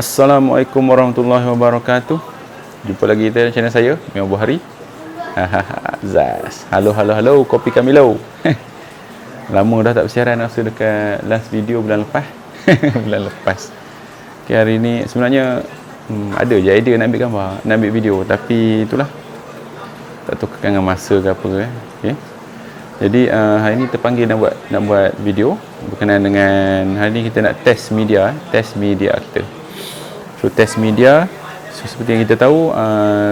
Assalamualaikum warahmatullahi wabarakatuh. Jumpa lagi kita di channel saya, Mia Buhari. Zaz. Halo, kopi Kamilo. Lama dah tak bersiaran, rasa dekat last video bulan lepas. Bulan lepas. Okay, hari ni sebenarnya ada je idea nak ambil gambar, nak ambil video, tapi itulah tak tahu kekangan masa ke apa okay. Jadi hari ni terpanggil nak buat video berkenaan dengan hari ni kita nak test media kita. So test media, so, seperti yang kita tahu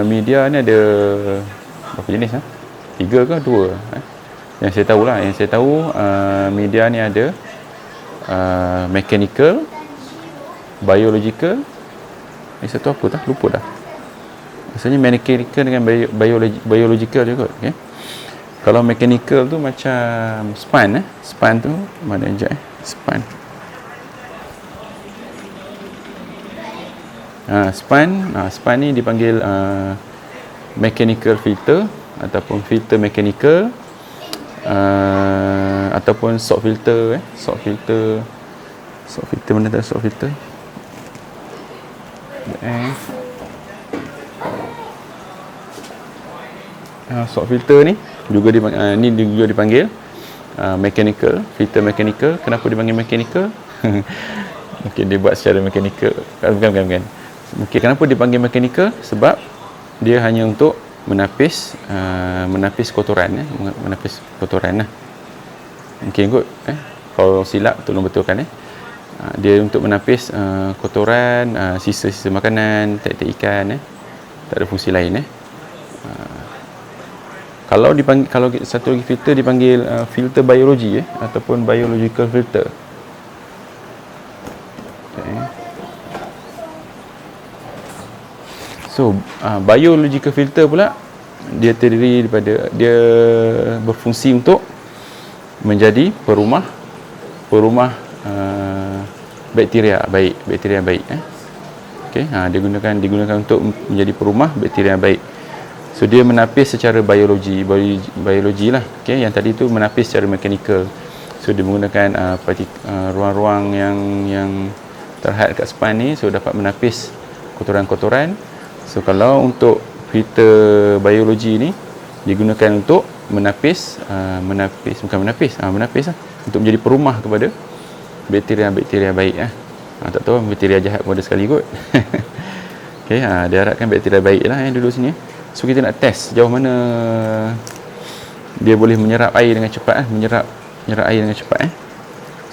media ni ada berapa jenis 3 ke 2 yang saya tahu media ni ada mechanical, biological, satu apa dah lupa dah. Maksudnya mechanical dengan biological juga okey. Kalau mechanical tu macam span span tu mana je span. Span ni dipanggil mechanical filter ataupun filter mechanical ataupun salt filter salt filter mana tak salt filter salt filter ni juga dipanggil mechanical, filter mechanical. Kenapa dipanggil mechanical? Mungkin dia buat secara mechanical. Bukan. Mungkin kenapa dipanggil mechanical? Sebab dia hanya untuk menapis kotoran menapis kotoran lah. Mungkin kot kalau silap tolong betulkan dia untuk menapis kotoran, sisa-sisa makanan, tek-tek ikan tak ada fungsi lain Kalau satu lagi filter dipanggil filter biologi ataupun biological filter. So, biological filter pula dia terdiri daripada dia berfungsi untuk menjadi perumah bakteria baik. Okey, digunakan untuk menjadi perumah bakteria baik. So dia menapis secara biologi lah. Okey, yang tadi tu menapis secara mechanical. So dia menggunakan ruang-ruang yang terhad kat span ni, so dapat menapis kotoran-kotoran. So kalau untuk filter biologi ni digunakan untuk menapis untuk menjadi perumah kepada bakteria baik tak tahu bakteria jahat pun ada sekali kot. Okey, dia harapkan bakteria baik lah dulu sini. So kita nak test sejauh mana dia boleh menyerap air dengan cepat menyerap air dengan cepat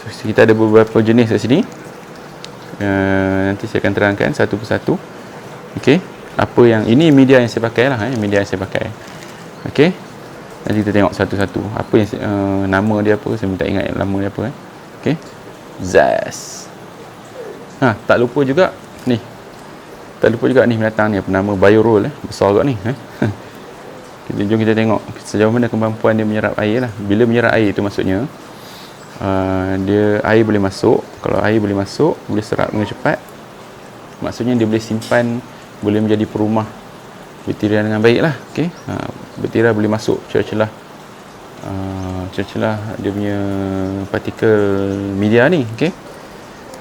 So kita ada beberapa jenis kat sini. Nanti saya akan terangkan satu persatu. Okey, apa yang ini media yang saya pakai lah media yang saya pakai. Okey, nanti kita tengok satu-satu apa yang nama dia apa, saya minta ingat nama dia apa Okey, Zaz. Tak lupa juga ni binatang ni apa nama, bioroll besar juga ni jom kita tengok sejauh mana kemampuan dia menyerap air lah. Bila menyerap air tu maksudnya air boleh masuk. Kalau air boleh masuk, boleh serap dengan cepat, maksudnya dia boleh simpan, boleh menjadi perumah bakteria dengan baik lah. Okey, bakteria boleh masuk celah-celah dia punya partikel media ni. Okey,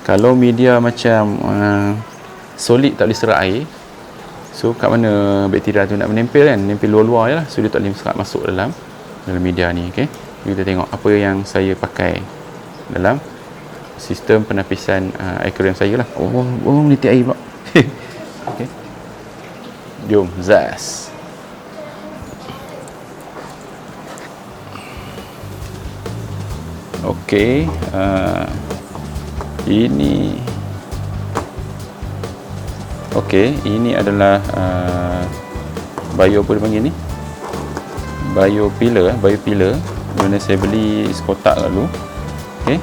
kalau media macam solid tak boleh serap air, so kat mana bakteria tu nak menempel nempel luar-luar je lah. So dia tak boleh masuk dalam media ni. Okey, kita tengok apa yang saya pakai dalam sistem penapisan aquarium saya lah. Menitik air pula. Okey, jom Zaz. Okey, ini adalah bio apa dia panggil ni, biopiller. Mana saya beli sekotak dulu. Okey,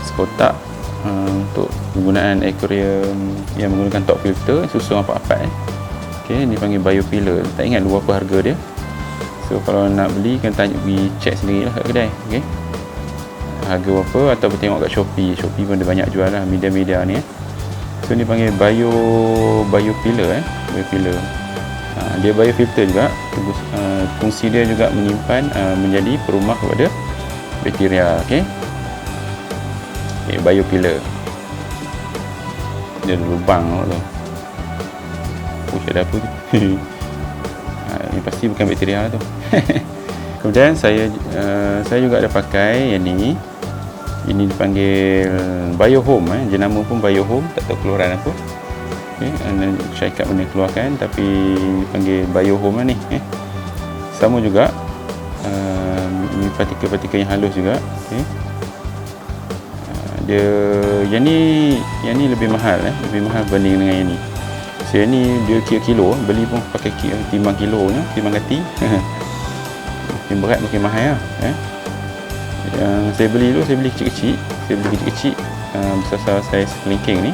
sekotak untuk penggunaan aquarium yang menggunakan top filter, susun rapat-rapat Okey, ni panggil biopiller. Tak ingat lupa apa harga dia. So kalau nak beli kena pergi check sendirilah kat kedai. Okey, harga berapa, ataupun tengok kat Shopee pun ada banyak jual lah media-media ni So ni panggil biopiller biopiller. Dia biofilter juga. Fungsi dia juga menyimpan menjadi perumah kepada bakteria. Okey, biopiller. Dia ada lubang tu. Ada apa tu? Ini pasti bukan bakteria tu. Kemudian saya juga ada pakai yang ni. Ini dipanggil Biohome, jenama pun Biohome, tak tahu keluaran apa. Syarikat mana keluarkan, tapi dipanggil Biohome lah ni. Sama juga, ini partikel-partikel yang halus juga. Dia yang ni lebih mahal, lebih mahal berbanding dengan yang ni. Saya ni dia kilo, beli pun pakai timbang kilonya, timbang kati. Makin berat makin mahal lah. Yang saya beli tu, saya beli kecil-kecil. Besar-besar saya sekelingking ni.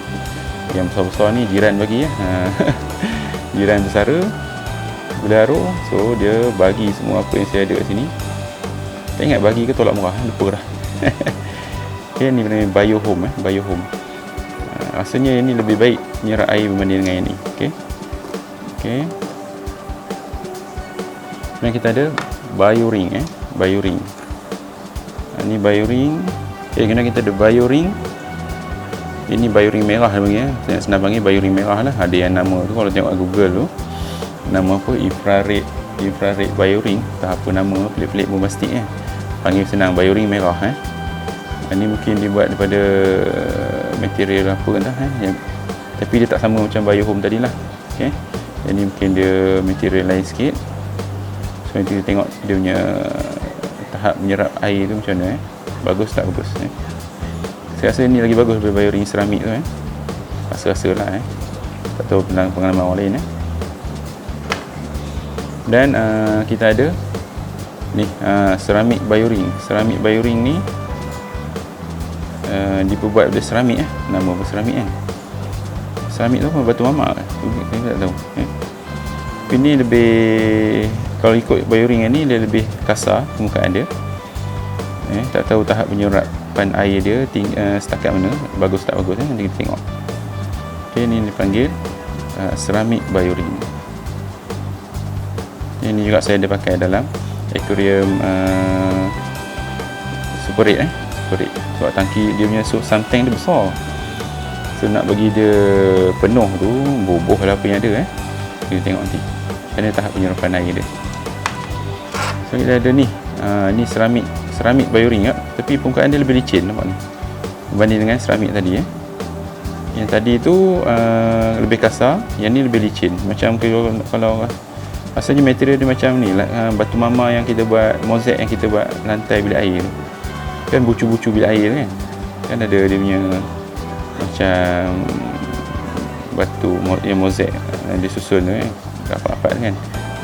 Yang besar-besar ni jiran bagi jiran bersara Belaro, so dia bagi semua apa yang saya ada kat sini. Tak ingat bagi ke tolak murah, lupa dah. Ni benda Biohome, Biohome. Rasanya ini lebih baik menyerap air berbanding dengan yang ni. Kemudian kita ada Bioring, Bioring. Ini Bioring. Kemudian kita ada Bioring. Ini Bioring merah panggil, senang panggil Bioring merah lah. Ada yang nama tu kalau tengok Google tu, nama apa, infrared Bioring, tak apa nama pelik-pelik bombastik panggil senang Bioring merah. Ini mungkin dibuat daripada material apa entah tapi dia tak sama macam Biohome tadi lah. Ini mungkin dia material lain sikit. So nanti kita tengok dia punya tahap menyerap air tu macam mana. Bagus tak bagus. Saya rasa ni lagi bagus daripada Bioring seramik tu. Rasa-rasa lah. Tak tahu pengalaman orang lain. Dan kita ada ni seramik Bioring. Seramik Bioring ni diperbuat dari seramik. Nama apa seramik seramik tu apa, batu mamak saya tak tahu. Ini lebih, kalau ikut Bioring ni dia lebih kasar permukaan dia. Tak tahu tahap penyerapan air dia setakat mana, bagus tak bagus nanti kita tengok. Ini dipanggil seramik Bioring. Ini juga saya ada pakai dalam akuarium Super 8 sebab tangki dia punya sump tank dia besar, so nak bagi dia penuh tu boboh lah apa yang ada. Kita tengok nanti macam mana tahap penyerapan air dia. So kita ada ni ni seramik Bioring tapi permukaan dia lebih licin, nampak ni, berbanding dengan seramik tadi. Yang tadi tu lebih kasar, yang ni lebih licin. Macam kalau rasanya material dia macam ni lah, batu mama yang kita buat, mozaik yang kita buat lantai bilik air tu. Kan bucu-bucu bilik air kan ada dia punya macam batu yang mozaik dia susun tu rapat-rapat kan.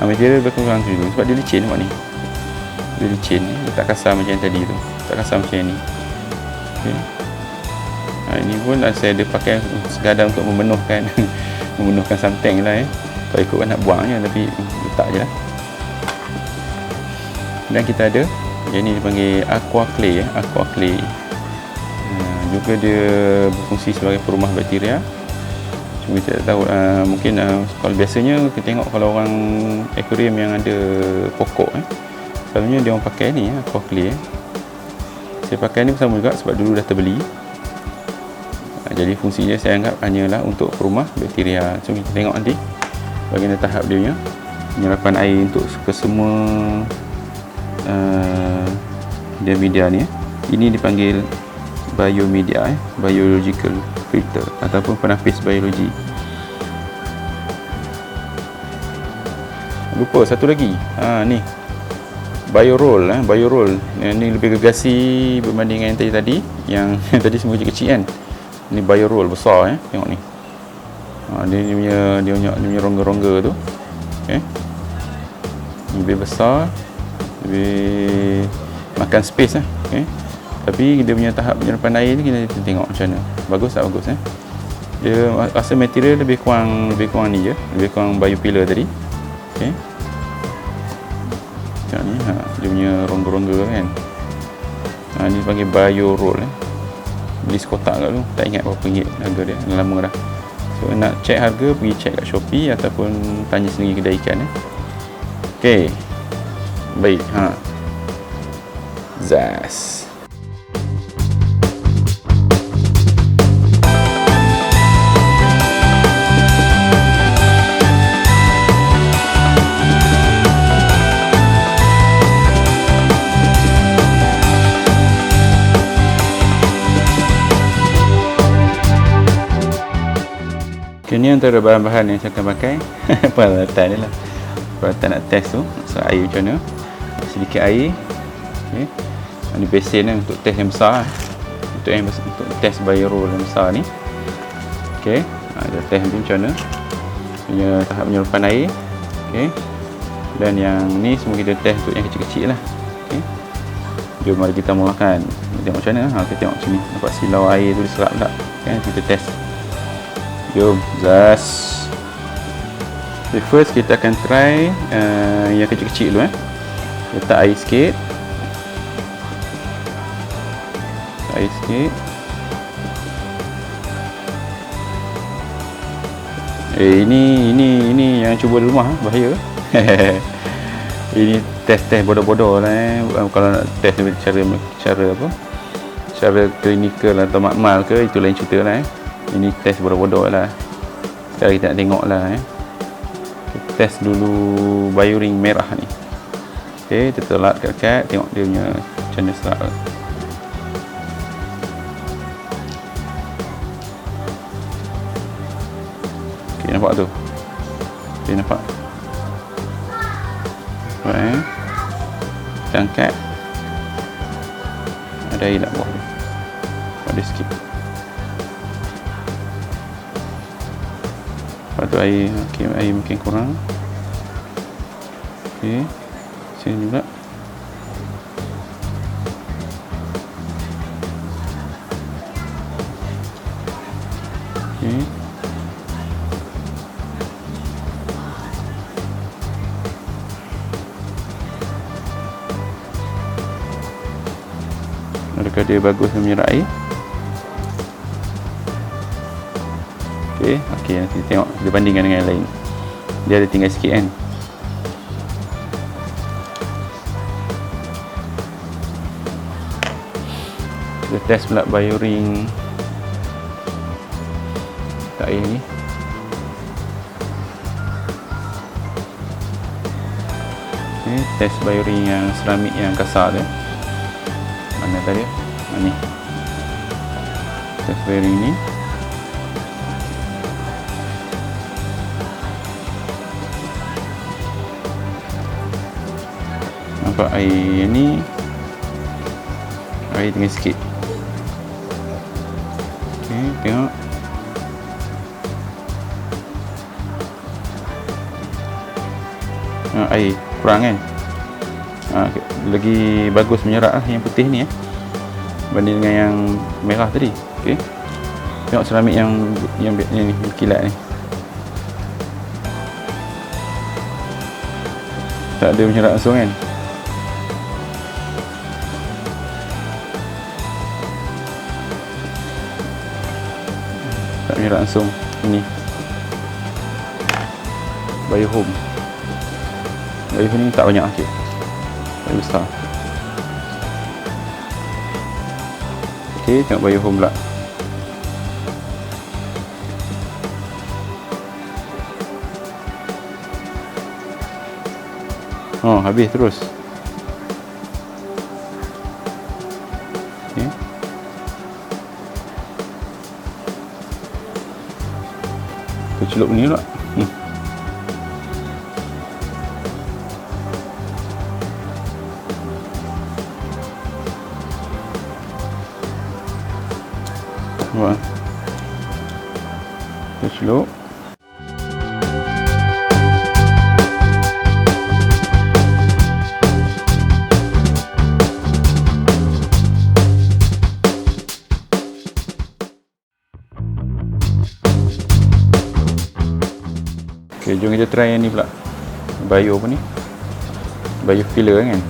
Material lebih kurang tu dulu sebab dia licin, nampak ni, dia licin, dia tak kasar macam yang tadi tu, tak kasar macam yang ni. Ini pun saya ada pakai sekadar untuk memenuhkan sump tank lah. Kalau ikut kan nak buang je, tapi letak je lah. Dan kita ada yang ni dipanggil Aqua Clay. Juga dia berfungsi sebagai perumah bakteria. Cuma kita tak tahu, mungkin kalau biasanya kita tengok kalau orang akuarium yang ada pokok selalunya dia orang pakai ni Aqua Clay. Saya pakai ni sama juga sebab dulu dah terbeli. Jadi fungsinya saya anggap hanyalah untuk perumah bakteria. So kita tengok nanti bagaimana tahap dia punya penyerapan air untuk ke semua dia media ni. Ini dipanggil biomedia, biological filter ataupun penapis biologi. Lupa satu lagi, ni Bioroll. Bioroll ni lebih gergasi berbanding dengan yang tadi. Yang tadi semua kecil kan. Ini Bioroll besar tengok ni. Dia punya rongga-rongga tu. Lebih besar, lebih makan space tapi dia punya tahap penyerapan air ni kita tengok macam mana, bagus tak bagus. Dia rasa material lebih kurang ni je, lebih kurang biopillar tadi. Macam ni dia punya rongga-rongga kan. Ni dipanggil Bioroll. Beli sekotak kat tu, tak ingat berapa ringgit harga dia, lama dah. So nak check harga, pergi check kat Shopee ataupun tanya sendiri kedai ikan. Baik, Zas. Ini antara bahan-bahan yang saya akan pakai. Peralatan ni lah. Peralatan nak test tu. So, air macam mana. Sedikit air. Okay. Ini besen ni untuk test yang besar. Untuk test bio yang besar ni. Okay. Dia test ni macam mana. Punya tahap penyelupan air. Okay. Dan yang ni semua kita test untuk yang kecil-kecil lah. Okay. Jom mari kita mulakan. Tengok macam mana. Kita tengok macam ni. Nampak silau air tu diserap tak. Okay. Kita test. Jom, zas. Okay, first kita akan try yang kecil-kecil dulu. Letak air sikit. Air sikit. Ini yang cuba di rumah, bahaya. Ini test bodoh-bodoh lah. Kalau nak test cara apa? Cara klinikal atau makmal ke, itu lain cerita lah. Ini test bodoh-bodoh lah. Sekarang kita nak tengok lah. Kita test dulu bioring merah ni. Okay, kita tolak dekat, tengok dia punya macam mana serap. Okay, nampak tu. Okay, nampak. Nampak kita angkat. Ada air nak bawah dia. Ada sikit. Lepas tu air, okay, air mungkin kurang. Okay, sini juga. Okay. Adakah dia bagus menyerap air? Okey, nanti tengok dia bandingkan dengan yang lain. Dia ada tinggal sikit kan. Kita test pula bioring tak air ni. Okay, test bioring yang seramik yang kasar tu. Mana tadi? Ni. Test bioring ni. Nampak air ni, air tinggal sikit. Okay, tengok. Air kurang kan. Lagi bagus menyerap lah yang putih ni banding dengan yang merah tadi. Okay. Tengok seramik yang ni berkilat ni. Tak ada menyerap langsung kan. Tak menyerap langsung. Ini Biohome. Biohome ni tak banyak sikit. Biohome besar. Okey, tengok Biohome pula. Oh, habis terus. Okey. Kita celup ni pula. Nampak? Kita celup. Okay, jom kita try yang ni pula. Bio apa ni? Bio filler kan?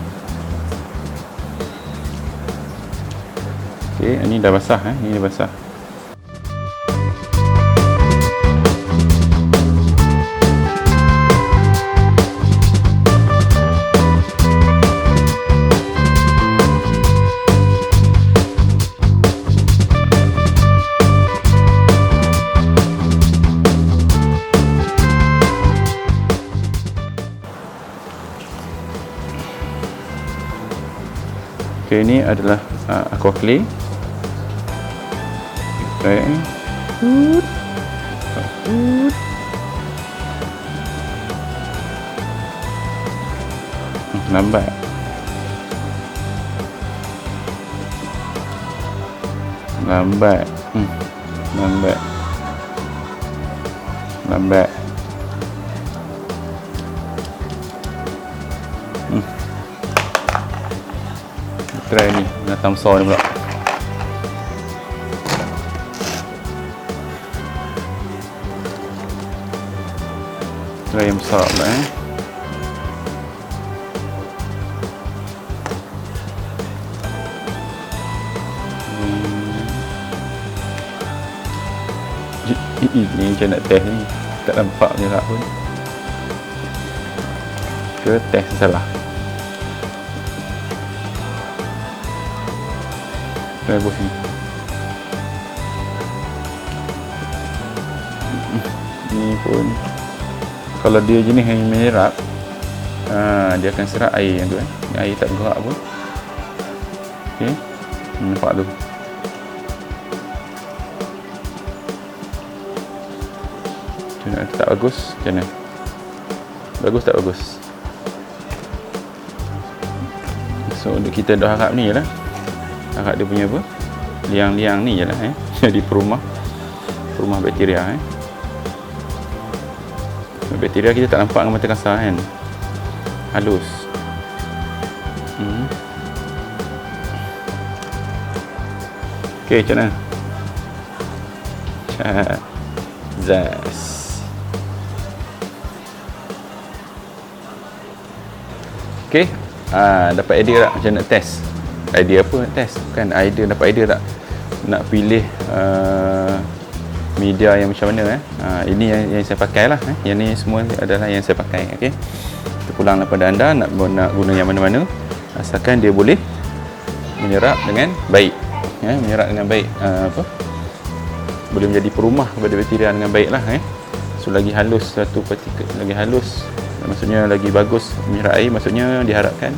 Okay, ini dah basah ini dah basah. Okay, ini adalah aqua clay. Okay. Lambat. Lambat. Lambat. Lambat. Try ni, binatang besar ni pula. Try yang besar pula Ni macam nak test ni, tak nampak menyerap pun. Ke test salah. Bagus ni. Ni pun kalau dia jenis yang menyerap, dia akan serap air yang tu air tak gerak pun. Okey. Nampak tu. Macam tak bagus, macam mana? Bagus tak bagus? So untuk kita dah harap ni je lah. Harap dia punya apa? Liang-liang ni je lah jadi perumah bakteria bakteria kita tak nampak dengan mata kasar kan. Halus. Okey, macam mana? Zas. Okey, dapat idea tak macam nak test? Idea apa nak test? Bukan idea, dapat idea tak nak pilih media yang macam mana ini yang saya pakai lah yang ni semua adalah yang saya pakai. Okey, terpulang daripada anda nak guna yang mana-mana asalkan dia boleh menyerap dengan baik menyerap dengan baik boleh menjadi perumah kepada bakteria dengan baik lah so lagi halus satu partikel, lagi halus maksudnya lagi bagus menyerap air, maksudnya diharapkan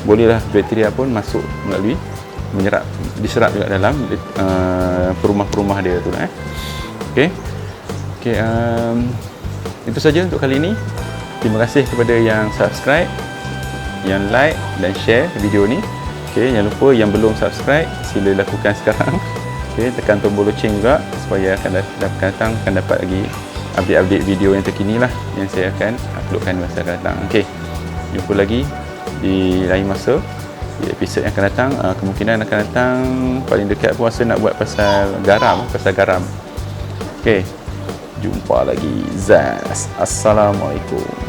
bolehlah bakteria pun masuk melalui menyerap, diserap juga dalam perumah-perumah dia tu lah okey, itu saja untuk kali ini. Terima kasih kepada yang subscribe, yang like dan share video ni. Okey, jangan lupa yang belum subscribe sila lakukan sekarang. Okey, tekan tombol loceng juga supaya akan datang akan dapat lagi update-update video yang terkini lah yang saya akan uploadkan masa akan datang. Okey, jumpa lagi di lain masa di episod yang akan datang. Kemungkinan akan datang paling dekat pun rasa nak buat pasal garam. Okey, jumpa lagi. Zas. Assalamualaikum.